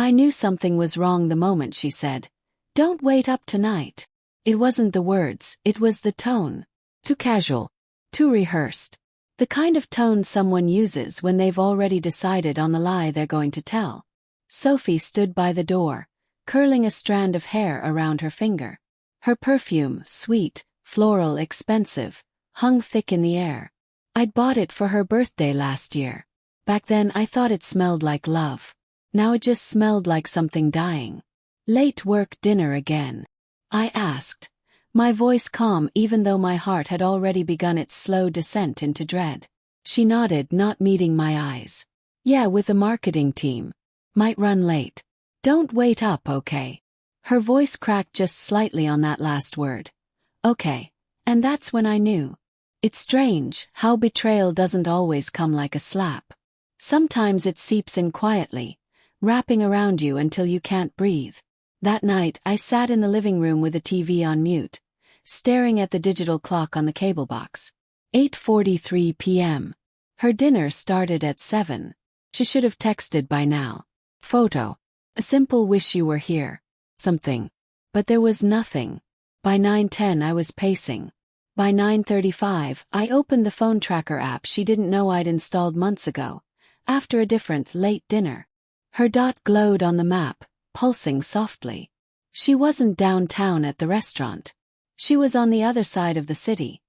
I knew something was wrong the moment she said, "Don't wait up tonight." It wasn't the words, it was the tone. Too casual. Too rehearsed. The kind of tone someone uses when they've already decided on the lie they're going to tell. Sophie stood by the door, curling a strand of hair around her finger. Her perfume, sweet, floral, expensive, hung thick in the air. I'd bought it for her birthday last year. Back then I thought it smelled like love. Now it just smelled like something dying. "Late work dinner again?" I asked, my voice calm even though my heart had already begun its slow descent into dread. She nodded, not meeting my eyes. "Yeah, with the marketing team. Might run late. Don't wait up, okay?" Her voice cracked just slightly on that last word. Okay. And that's when I knew. It's strange how betrayal doesn't always come like a slap. Sometimes it seeps in quietly, wrapping around you until you can't breathe. That night, I sat in the living room with the TV on mute, staring at the digital clock on the cable box. 8:43 p.m. Her dinner started at 7. She should have texted by now. Photo. A simple "wish you were here." Something. But there was nothing. By 9:10 I was pacing. By 9:35 I opened the phone tracker app she didn't know I'd installed months ago, after a different late dinner. Her dot glowed on the map, pulsing softly. She wasn't downtown at the restaurant. She was on the other side of the city,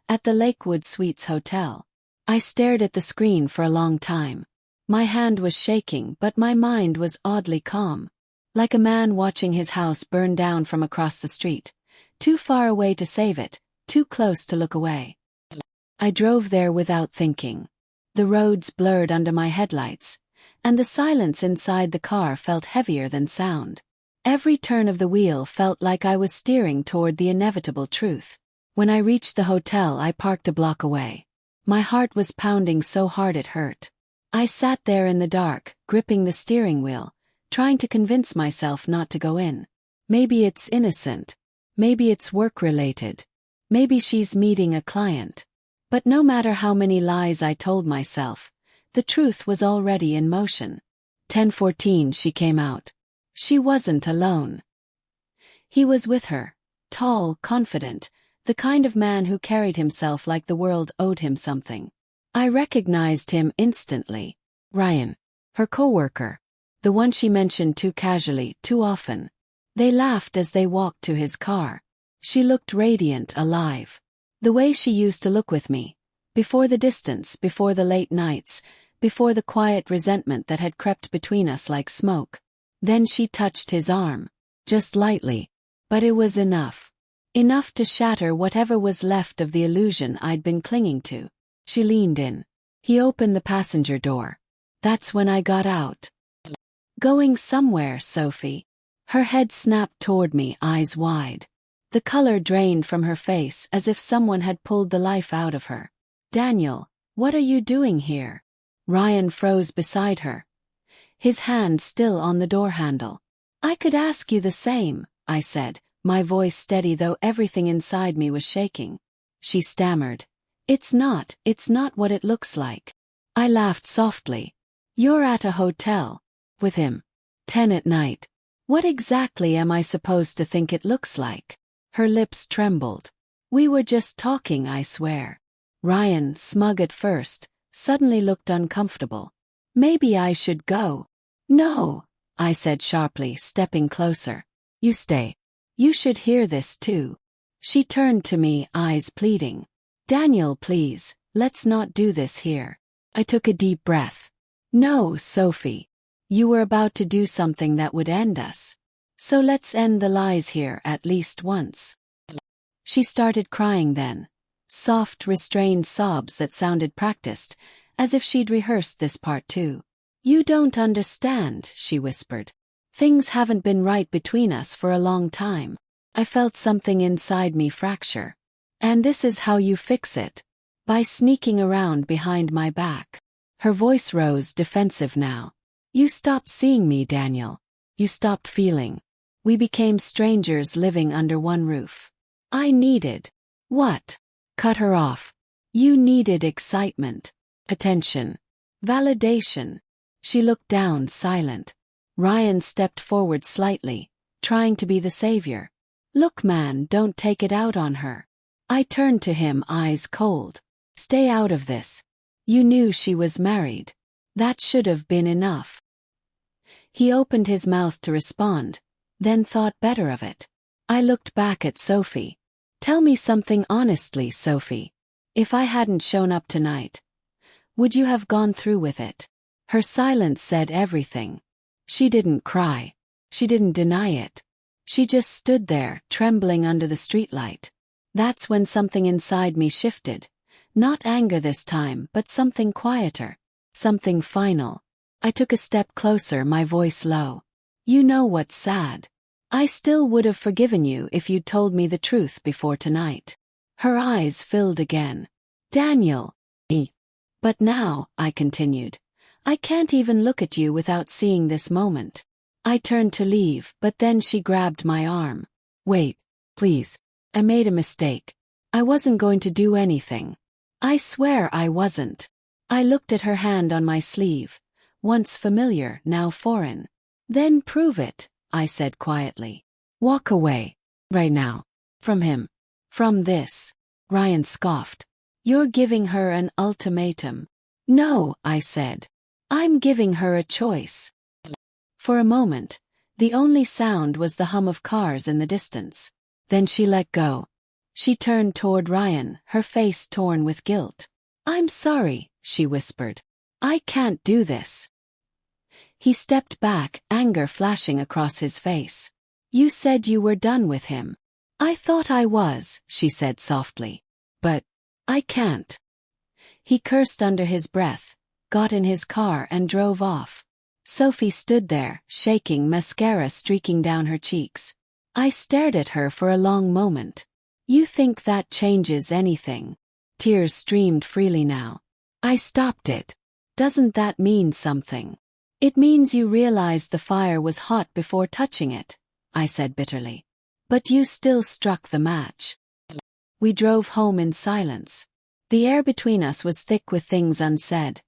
at the Lakewood Suites Hotel. I stared at the screen for a long time. My hand was shaking, but my mind was oddly calm. Like a man watching his house burn down from across the street, too far away to save it, too close to look away. I drove there without thinking. The roads blurred under my headlights, and the silence inside the car felt heavier than sound. Every turn of the wheel felt like I was steering toward the inevitable truth. When I reached the hotel, I parked a block away. My heart was pounding so hard it hurt. I sat there in the dark, gripping the steering wheel, trying to convince myself not to go in. Maybe it's innocent. Maybe it's work-related. Maybe she's meeting a client. But no matter how many lies I told myself, the truth was already in motion. 10:14 she came out. She wasn't alone. He was with her, tall, confident, the kind of man who carried himself like the world owed him something. I recognized him instantly. Ryan. Her coworker. The one she mentioned too casually, too often. They laughed as they walked to his car. She looked radiant, alive. The way she used to look with me. Before the distance, before the late nights, before the quiet resentment that had crept between us like smoke. Then she touched his arm. Just lightly. But it was enough. Enough to shatter whatever was left of the illusion I'd been clinging to. She leaned in. He opened the passenger door. That's when I got out. "Going somewhere, Sophie?" Her head snapped toward me, eyes wide. The color drained from her face as if someone had pulled the life out of her. "Daniel, what are you doing here?" Ryan froze beside her, his hand still on the door handle. "I could ask you the same," I said, my voice steady though everything inside me was shaking. She stammered. It's not what it looks like." I laughed softly. "You're at a hotel. With him. 10 at night. What exactly am I supposed to think it looks like?" Her lips trembled. "We were just talking, I swear." Ryan, smug at first, suddenly looked uncomfortable. "Maybe I should go." "No," I said sharply, stepping closer. "You stay. You should hear this too." She turned to me, eyes pleading. "Daniel, please, let's not do this here." I took a deep breath. "No, Sophie. You were about to do something that would end us. So let's end the lies here at least once." She started crying then. Soft, restrained sobs that sounded practiced, as if she'd rehearsed this part too. "You don't understand," she whispered. "Things haven't been right between us for a long time. I felt something inside me fracture. And this is how you fix it. By sneaking around behind my back." Her voice rose, defensive now. "You stopped seeing me, Daniel. You stopped feeling. We became strangers living under one roof. I needed..." "What?" Cut her off. "You needed excitement. Attention. Validation." She looked down, silent. Ryan stepped forward slightly, trying to be the savior. Look man, don't take it out on her. I turned to him, eyes cold. Stay out of this. You knew she was married. That should have been enough. He opened his mouth to respond, then thought better of it. I looked back at Sophie. Tell me something honestly, Sophie. If I hadn't shown up tonight, would you have gone through with it? Her silence said everything. She didn't cry. She didn't deny it. She just stood there, trembling under the streetlight. That's when something inside me shifted. Not anger this time, but something quieter. Something final. I took a step closer, my voice low. You know what's sad? I still would have forgiven you if you'd told me the truth before tonight. Her eyes filled again. Daniel. But now, I continued, I can't even look at you without seeing this moment. I turned to leave, but then she grabbed my arm. Wait, please. I made a mistake. I wasn't going to do anything. I swear I wasn't. I looked at her hand on my sleeve. Once familiar, now foreign. Then prove it, I said quietly. Walk away. Right now. From him. From this. Ryan scoffed. You're giving her an ultimatum. No, I said. I'm giving her a choice. For a moment, the only sound was the hum of cars in the distance. Then she let go. She turned toward Ryan, her face torn with guilt. I'm sorry, she whispered. I can't do this. He stepped back, anger flashing across his face. You said you were done with him. I thought I was, she said softly. But I can't. He cursed under his breath, got in his car and drove off. Sophie stood there, shaking, mascara streaking down her cheeks. I stared at her for a long moment. You think that changes anything? Tears streamed freely now. I stopped it. Doesn't that mean something? It means you realized the fire was hot before touching it, I said bitterly. But you still struck the match. We drove home in silence. The air between us was thick with things unsaid.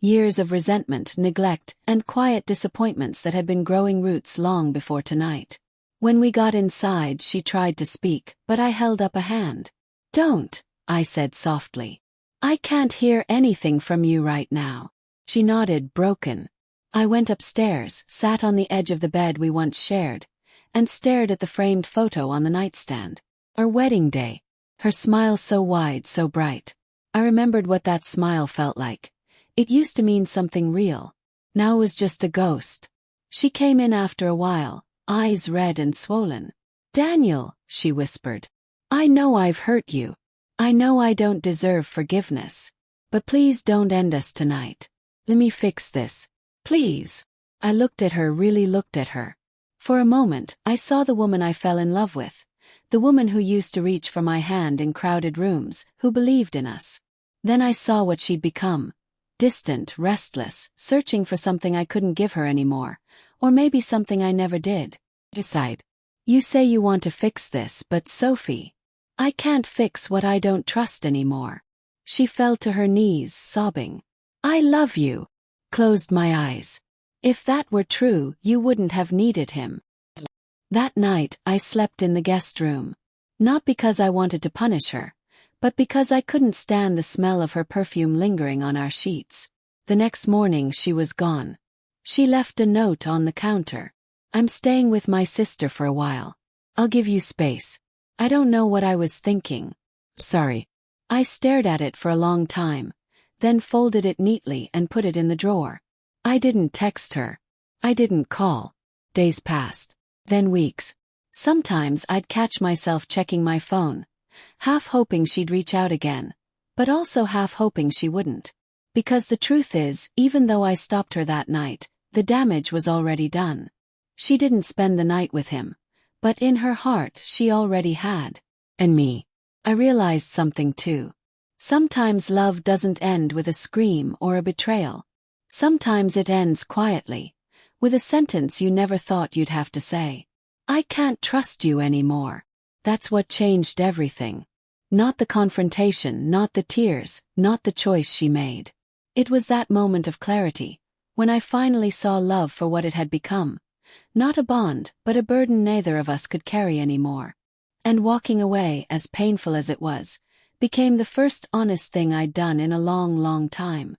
Years of resentment, neglect, and quiet disappointments that had been growing roots long before tonight. When we got inside, she tried to speak, but I held up a hand. Don't, I said softly. I can't hear anything from you right now. She nodded, broken. I went upstairs, sat on the edge of the bed we once shared, and stared at the framed photo on the nightstand. Our wedding day. Her smile so wide, so bright. I remembered what that smile felt like. It used to mean something real. Now it was just a ghost. She came in after a while, eyes red and swollen. Daniel, she whispered. I know I've hurt you. I know I don't deserve forgiveness. But please don't end us tonight. Let me fix this. Please. I looked at her, really looked at her. For a moment, I saw the woman I fell in love with. The woman who used to reach for my hand in crowded rooms, who believed in us. Then I saw what she'd become. Distant, restless, searching for something I couldn't give her anymore. Or maybe something I never did. Decide. You say you want to fix this, but Sophie, I can't fix what I don't trust anymore. She fell to her knees, sobbing. I love you. Closed my eyes. If that were true, you wouldn't have needed him. That night, I slept in the guest room. Not because I wanted to punish her, but because I couldn't stand the smell of her perfume lingering on our sheets. The next morning she was gone. She left a note on the counter. I'm staying with my sister for a while. I'll give you space. I don't know what I was thinking. Sorry. I stared at it for a long time, then folded it neatly and put it in the drawer. I didn't text her. I didn't call. Days passed. Then weeks. Sometimes I'd catch myself checking my phone, half hoping she'd reach out again, but also half hoping she wouldn't. Because the truth is, even though I stopped her that night, the damage was already done. She didn't spend the night with him, but in her heart she already had. And me. I realized something too. Sometimes love doesn't end with a scream or a betrayal. Sometimes it ends quietly, with a sentence you never thought you'd have to say. I can't trust you anymore. That's what changed everything. Not the confrontation, not the tears, not the choice she made. It was that moment of clarity, When I finally saw love for what it had become. Not a bond, but a burden neither of us could carry anymore. And walking away, as painful as it was, became the first honest thing I'd done in a long, long time.